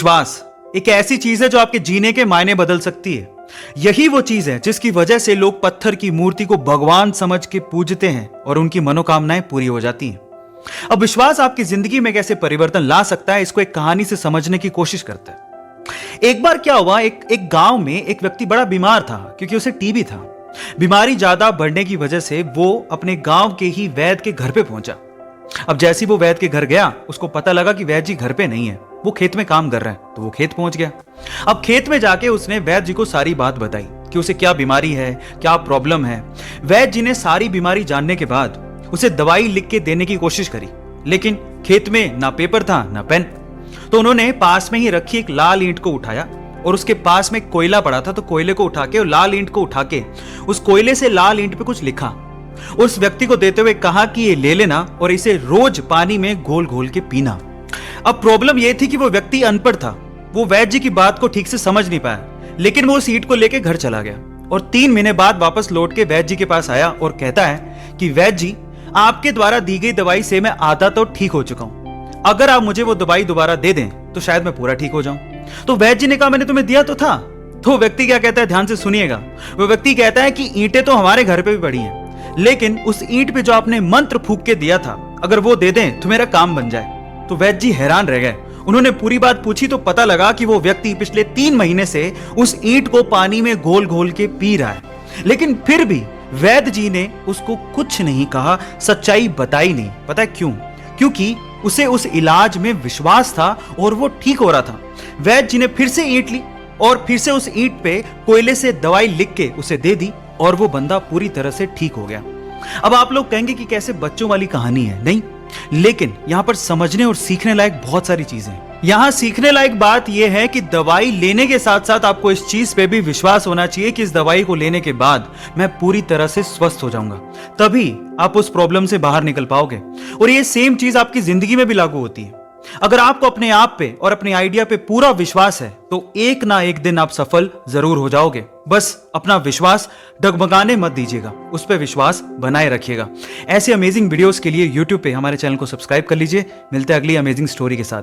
विश्वास एक ऐसी चीज है जो आपके जीने के मायने बदल सकती है। यही वो चीज है जिसकी वजह से लोग पत्थर की मूर्ति को भगवान समझ के पूजते हैं और उनकी मनोकामनाएं पूरी हो जाती हैं। अब विश्वास आपकी जिंदगी में कैसे परिवर्तन ला सकता है, इसको एक कहानी से समझने की कोशिश करते हैं। एक बार क्या हुआ, एक गांव में एक व्यक्ति बड़ा बीमार था क्योंकि उसे टीबी था। बीमारी ज्यादा बढ़ने की वजह से वो अपने गांव के ही वैद्य के घर पे पहुंचा। अब जैसे ही वो वैद्य के घर गया, उसको पता लगा कि वैद्य जी घर पे नहीं है, वो खेत में काम कर रहे हैं। तो वो खेत पहुंच गया। अब खेत में जाके उसने वैद्य जी को सारी बात बताई कि उसे क्या बीमारी है, क्या प्रॉब्लम है। वैद्य जी ने सारी बीमारी जानने के बाद उसे दवाई लिख के देने की कोशिश करी, लेकिन खेत में ना पेपर था ना पेन। तो उन्होंने पास में ही रखी एक लाल ईंट को उठाया और उसके पास में कोयला पड़ा था, तो कोयले को उठा के और लाल ईंट को उठा के उस कोयले से लाल ईंट पे कुछ लिखा। उस व्यक्ति को देते हुए कहा कि ये ले लेना और इसे रोज पानी में घोल घोल के पीना। अब प्रॉब्लम यह थी कि वो व्यक्ति अनपढ़ था, वो वैद्य जी की बात को ठीक से समझ नहीं पाया, लेकिन वो उस ईंट को लेके घर चला गया और 3 महीने बाद वापस लौट के वैद्य जी के पास आया और कहता है कि वैद्य जी, आपके द्वारा दी गई दवाई से मैं आधा तो ठीक हो चुका हूं। अगर आप मुझे वो दवाई दोबारा दे दें तो शायद मैं पूरा ठीक हो जाऊं। तो वैद्य जी ने कहा, मैंने तुम्हें दिया तो था। तो व्यक्ति क्या कहता है, ध्यान से सुनिएगा। वो व्यक्ति कहता है कि ईंटें तो हमारे घर पे भी पड़ी हैं, लेकिन उस ईंट पे जो आपने मंत्र फूंक के दिया था, अगर वो दे दें तो मेरा काम बन जाए। तो वैद्य जी हैरान रह गए। उन्होंने पूरी बात पूछी तो पता लगा कि वो व्यक्ति पिछले 3 महीने से उस ईंट को पानी में घोल घोल के पी रहा है, लेकिन फिर भी वैद्य जी ने उसको कुछ नहीं कहा, सच्चाई बताई नहीं। पता है क्यों? क्योंकि उसे उस इलाज में विश्वास था और वो ठीक हो रहा था। वैद्य जी ने फिर से ईंट ली और फिर से उस ईंट पे कोयले से दवाई लिख के उसे दे दी और वो बंदा पूरी तरह से ठीक हो गया। अब आप लोग कहेंगे कि कैसे बच्चों वाली कहानी है, नहीं, लेकिन यहां पर समझने और सीखने लायक बहुत सारी चीजें हैं। यहां सीखने लायक बात यह है कि दवाई लेने के साथ साथ आपको इस चीज पे भी विश्वास होना चाहिए कि इस दवाई को लेने के बाद मैं पूरी तरह से स्वस्थ हो जाऊंगा, तभी आप उस प्रॉब्लम से बाहर निकल पाओगे। और ये सेम चीज आपकी जिंदगी में भी लागू होती है। अगर आपको अपने आप पे और अपने आइडिया पे पूरा विश्वास है तो एक ना एक दिन आप सफल जरूर हो जाओगे। बस अपना विश्वास डगमगाने मत दीजिएगा, उस पे विश्वास बनाए रखिएगा। ऐसे अमेजिंग वीडियोस के लिए YouTube पे हमारे चैनल को सब्सक्राइब कर लीजिए। मिलते हैं अगली अमेजिंग स्टोरी के साथ।